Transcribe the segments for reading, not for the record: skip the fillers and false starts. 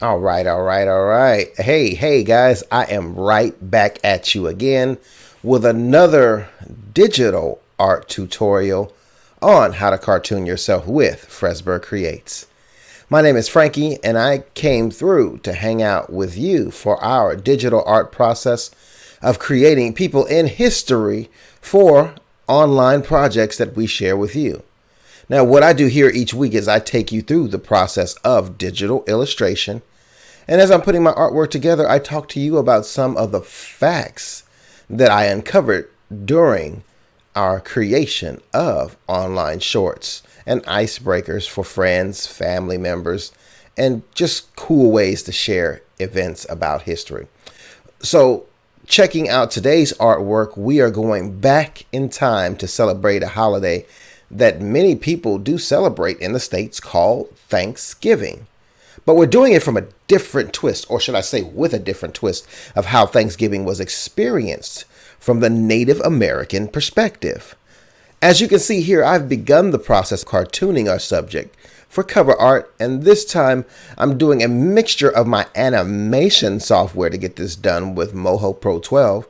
All right. Hey, guys, I am right back at you again with another digital art tutorial on how to cartoon yourself with Fresberg Creates. My name is Frankie, and I came through to hang out with you for our digital art process of creating people in history for online projects that we share with you. Now, what I do here each week is I take you through the process of digital illustration. And as I'm putting my artwork together, I talk to you about some of the facts that I uncovered during our creation of online shorts and icebreakers for friends, family members, and just cool ways to share events about history. So, checking out today's artwork, we are going back in time to celebrate a holiday that many people do celebrate in the States called Thanksgiving. But we're doing it from a different twist, or should I say with a different twist, of how Thanksgiving was experienced from the Native American perspective. As you can see here, I've begun the process of cartooning our subject for cover art, and this time I'm doing a mixture of my animation software to get this done with Moho Pro 12,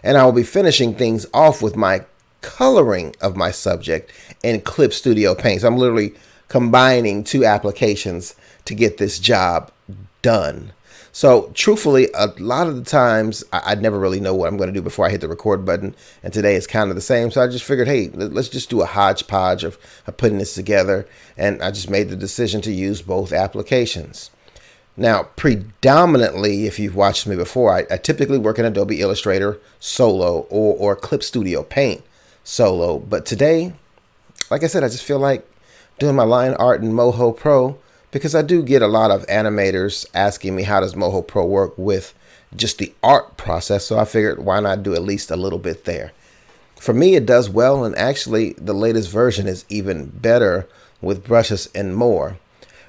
and I will be finishing things off with my coloring of my subject in Clip Studio Paint. So I'm literally combining two applications to get this job done. So truthfully, a lot of the times I never really know what I'm going to do before I hit the record button. And today is kind of the same. So I just figured, hey, let's just do a hodgepodge of putting this together. And I just made the decision to use both applications. Now, predominantly, if you've watched me before, I typically work in Adobe Illustrator solo or Clip Studio Paint solo. But today, like I said, I just feel like doing my line art in Moho Pro, because I do get a lot of animators asking me how does Moho Pro work with just the art process. So I figured why not do at least a little bit there. For me, it does well, and actually the latest version is even better with brushes and more.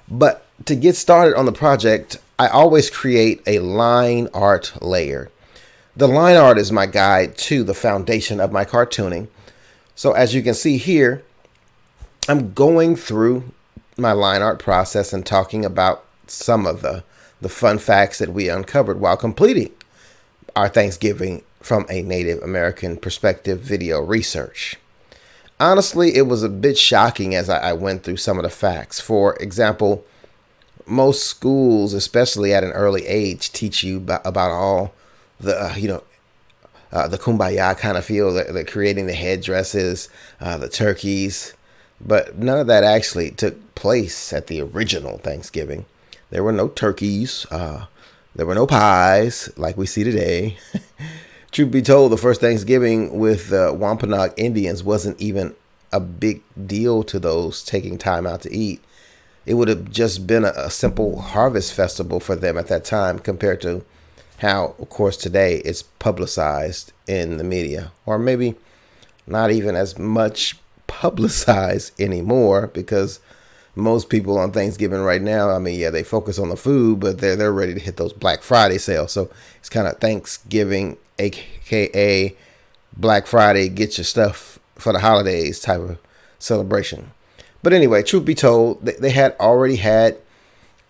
But to get started on the project, I always create a line art layer. The line art is my guide to the foundation of my cartooning. So as you can see here, I'm going through my line art process and talking about some of the fun facts that we uncovered while completing our Thanksgiving from a Native American perspective video research. Honestly, it was a bit shocking as I went through some of the facts. For example, most schools, especially at an early age, teach you about all the, the kumbaya kind of feel, the creating the headdresses, the turkeys. But none of that actually took place at the original Thanksgiving. There were no turkeys. There were no pies like we see today. Truth be told, the first Thanksgiving with the Wampanoag Indians wasn't even a big deal to those taking time out to eat. It would have just been a simple harvest festival for them at that time, compared to how, of course, today it's publicized in the media. Or maybe not even as much publicized anymore, because most people on Thanksgiving right now, I mean, yeah, they focus on the food, but they're ready to hit those Black Friday sales. So it's kind of Thanksgiving, aka Black Friday, get your stuff for the holidays type of celebration. But anyway, truth be told, they had already had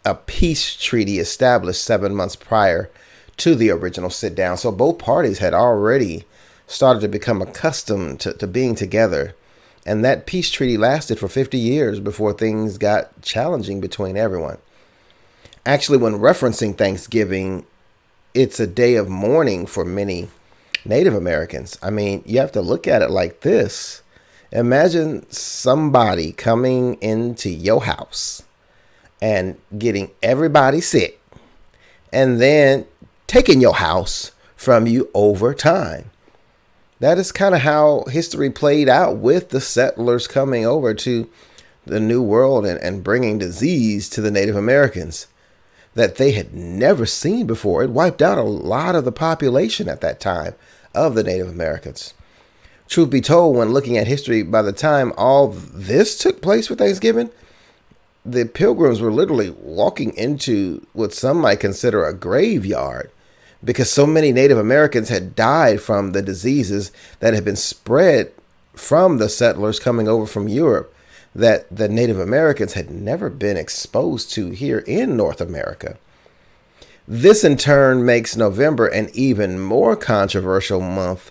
a peace treaty established 7 months prior to the original sit down. So both parties had already started to become accustomed to being together. And that peace treaty lasted for 50 years before things got challenging between everyone. Actually, when referencing Thanksgiving, it's a day of mourning for many Native Americans. I mean, you have to look at it like this. Imagine somebody coming into your house and getting everybody sick and then taking your house from you over time. That is kind of how history played out with the settlers coming over to the New World and bringing disease to the Native Americans that they had never seen before. It wiped out a lot of the population at that time of the Native Americans. Truth be told, when looking at history, by the time all this took place for Thanksgiving, the pilgrims were literally walking into what some might consider a graveyard, because so many Native Americans had died from the diseases that had been spread from the settlers coming over from Europe that the Native Americans had never been exposed to here in North America. This in turn makes November an even more controversial month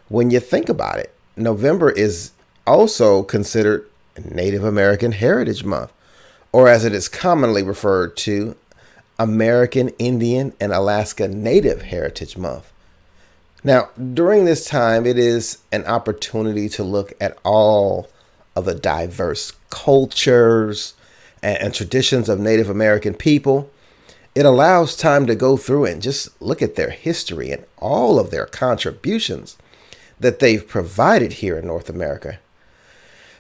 when you think about it. November is also considered Native American Heritage Month, or as it is commonly referred to, American Indian and Alaska Native Heritage Month. Now, during this time, it is an opportunity to look at all of the diverse cultures and traditions of Native American people. It allows time to go through and just look at their history and all of their contributions that they've provided here in North America.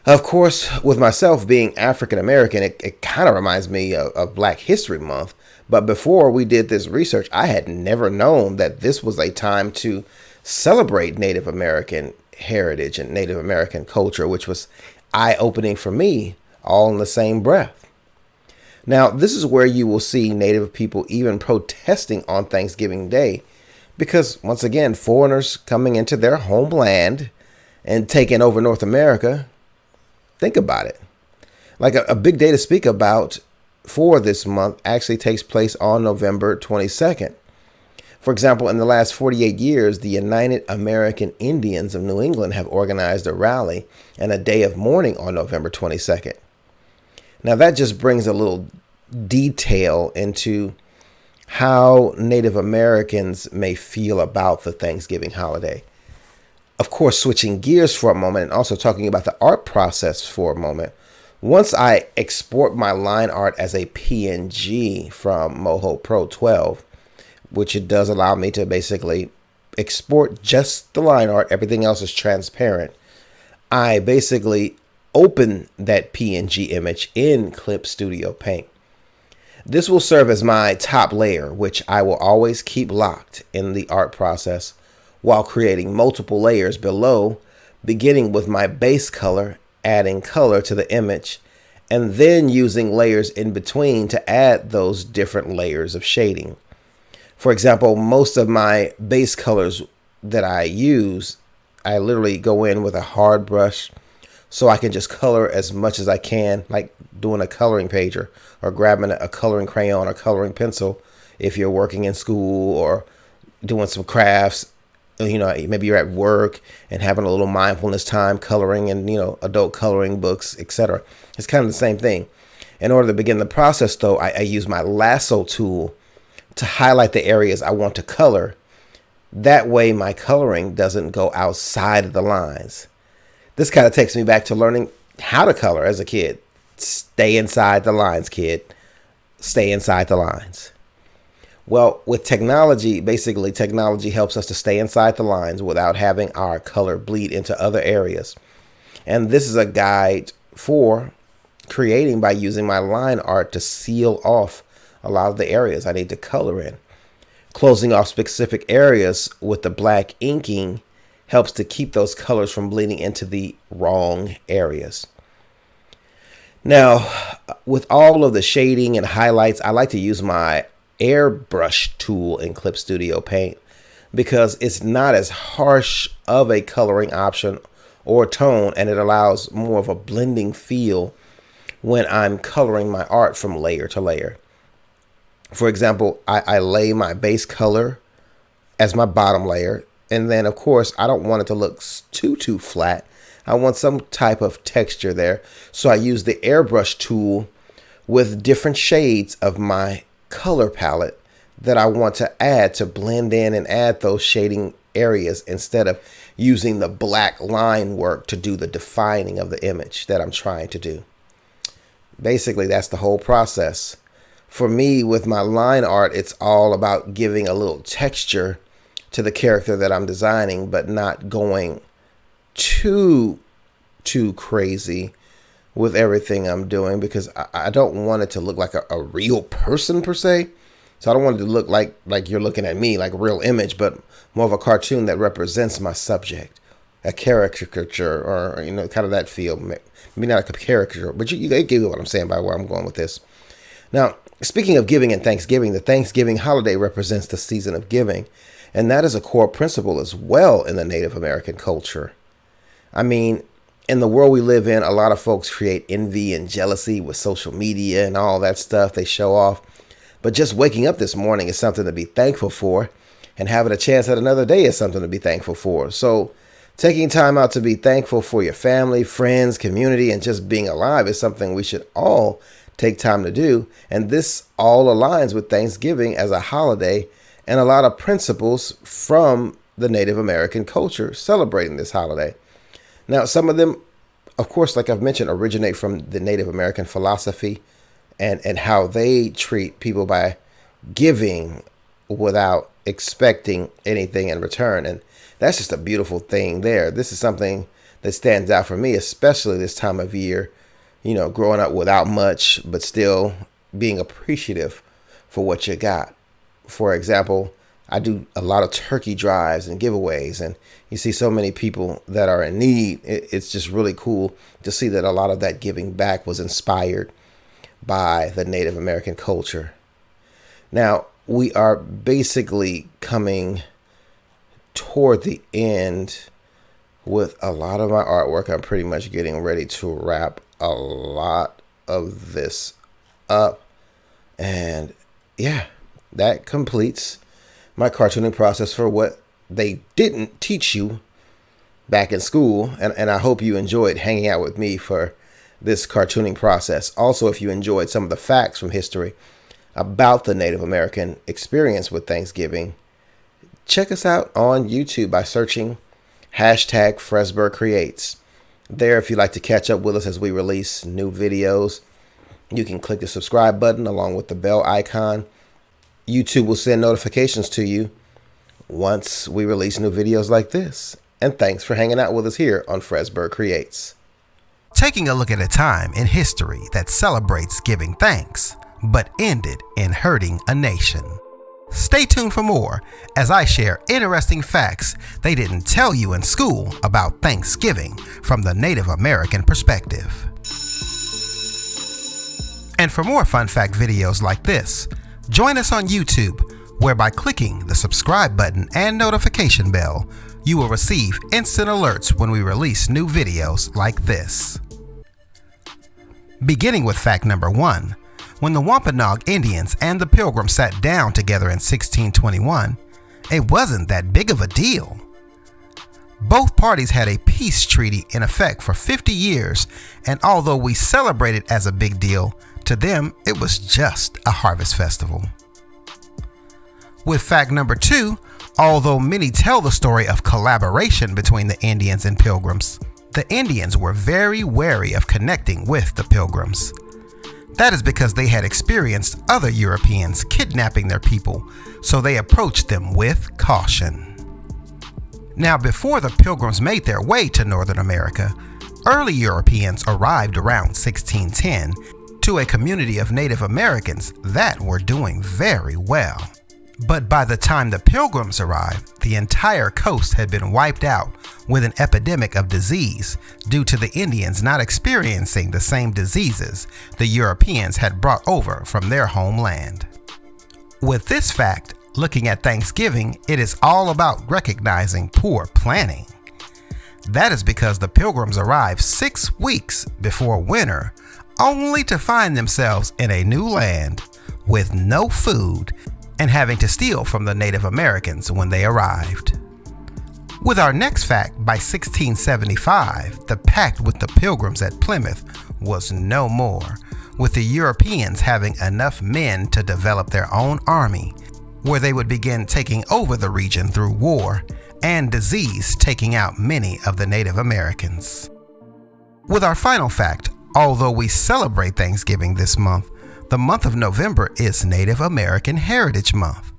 Of course, with myself being African American, it kind of reminds me of Black History Month. But before we did this research, I had never known that this was a time to celebrate Native American heritage and Native American culture, which was eye-opening for me, all in the same breath. Now, this is where you will see Native people even protesting on Thanksgiving Day, because once again, foreigners coming into their homeland and taking over North America. Think about it. Like a big day to speak about for this month actually takes place on November 22nd. For example, in the last 48 years, the United American Indians of New England have organized a rally and a day of mourning on November 22nd. Now, that just brings a little detail into how Native Americans may feel about the Thanksgiving holiday. Of course, switching gears for a moment and also talking about the art process for a moment. Once I export my line art as a PNG from Moho Pro 12, which it does allow me to basically export just the line art, everything else is transparent, I basically open that PNG image in Clip Studio Paint. This will serve as my top layer, which I will always keep locked in the art process while creating multiple layers below, beginning with my base color, adding color to the image, and then using layers in between to add those different layers of shading. For example, most of my base colors that I use, I literally go in with a hard brush so I can just color as much as I can, like doing a coloring page or grabbing a coloring crayon or coloring pencil if you're working in school or doing some crafts. You know, maybe you're at work and having a little mindfulness time coloring and, adult coloring books, etc. It's kind of the same thing. In order to begin the process, though, I use my lasso tool to highlight the areas I want to color. That way my coloring doesn't go outside of the lines. This kind of takes me back to learning how to color as a kid. Stay inside the lines, kid. Stay inside the lines. Well, with technology, basically technology helps us to stay inside the lines without having our color bleed into other areas. And this is a guide for creating by using my line art to seal off a lot of the areas I need to color in. Closing off specific areas with the black inking helps to keep those colors from bleeding into the wrong areas. Now, with all of the shading and highlights, I like to use my Airbrush tool in Clip Studio Paint because it's not as harsh of a coloring option or tone, and it allows more of a blending feel when I'm coloring my art from layer to layer. For example, I lay my base color as my bottom layer, and then of course I don't want it to look too flat. I want some type of texture there, so I use the Airbrush tool with different shades of my color palette that I want to add to blend in and add those shading areas instead of using the black line work to do the defining of the image that I'm trying to do. Basically, that's the whole process. For me, with my line art, it's all about giving a little texture to the character that I'm designing, but not going too crazy with everything I'm doing, because I don't want it to look like a real person per se. So I don't want it to look like you're looking at me, like a real image, but more of a cartoon that represents my subject, a caricature, or kind of that feel. Maybe not like a caricature, but you get what I'm saying by where I'm going with this. Now, speaking of giving and Thanksgiving, the Thanksgiving holiday represents the season of giving, and that is a core principle as well in the Native American culture. I mean, in the world we live in, a lot of folks create envy and jealousy with social media and all that stuff they show off. But just waking up this morning is something to be thankful for, and having a chance at another day is something to be thankful for. So taking time out to be thankful for your family, friends, community, and just being alive is something we should all take time to do. And this all aligns with Thanksgiving as a holiday and a lot of principles from the Native American culture celebrating this holiday. Now, some of them, of course, like I've mentioned, originate from the Native American philosophy and how they treat people by giving without expecting anything in return. And that's just a beautiful thing there. This is something that stands out for me, especially this time of year, growing up without much, but still being appreciative for what you got. For example, I do a lot of turkey drives and giveaways, and you see so many people that are in need. It's just really cool to see that a lot of that giving back was inspired by the Native American culture. Now, we are basically coming toward the end with a lot of my artwork. I'm pretty much getting ready to wrap a lot of this up. And yeah, that completes my cartooning process for what they didn't teach you back in school. And I hope you enjoyed hanging out with me for this cartooning process. Also, if you enjoyed some of the facts from history about the Native American experience with Thanksgiving, check us out on YouTube by searching #Fresberg Creates. There, if you'd like to catch up with us as we release new videos, you can click the subscribe button along with the bell icon. YouTube will send notifications to you once we release new videos like this. And thanks for hanging out with us here on Fresberg Creates. Taking a look at a time in history that celebrates giving thanks, but ended in hurting a nation. Stay tuned for more as I share interesting facts they didn't tell you in school about Thanksgiving from the Native American perspective. And for more fun fact videos like this, join us on YouTube, where by clicking the subscribe button and notification bell, you will receive instant alerts when we release new videos like this. Beginning with fact number 1, when the Wampanoag Indians and the Pilgrims sat down together in 1621, it wasn't that big of a deal. Both parties had a peace treaty in effect for 50 years, and although we celebrate it as a big deal, to them it was just a harvest festival. With fact number 2, although many tell the story of collaboration between the Indians and Pilgrims, the Indians were very wary of connecting with the Pilgrims. That is because they had experienced other Europeans kidnapping their people, so they approached them with caution. Now, before the Pilgrims made their way to Northern America, early Europeans arrived around 1610 to a community of Native Americans that were doing very well. But by the time the Pilgrims arrived, the entire coast had been wiped out with an epidemic of disease due to the Indians not experiencing the same diseases the Europeans had brought over from their homeland. With this fact, looking at Thanksgiving, it is all about recognizing poor planning. That is because the Pilgrims arrived 6 weeks before winter, only to find themselves in a new land with no food and having to steal from the Native Americans when they arrived. With our next fact, by 1675, the pact with the Pilgrims at Plymouth was no more, with the Europeans having enough men to develop their own army, where they would begin taking over the region through war and disease, taking out many of the Native Americans. With our final fact, although we celebrate Thanksgiving this month, the month of November is Native American Heritage Month.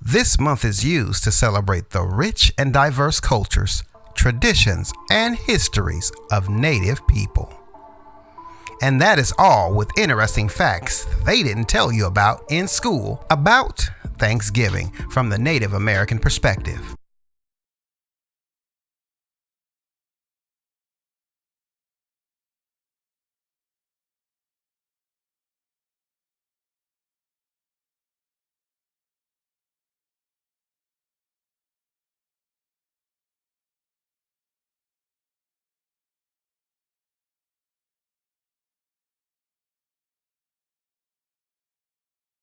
This month is used to celebrate the rich and diverse cultures, traditions, and histories of Native people. And that is all with interesting facts they didn't tell you about in school about Thanksgiving from the Native American perspective.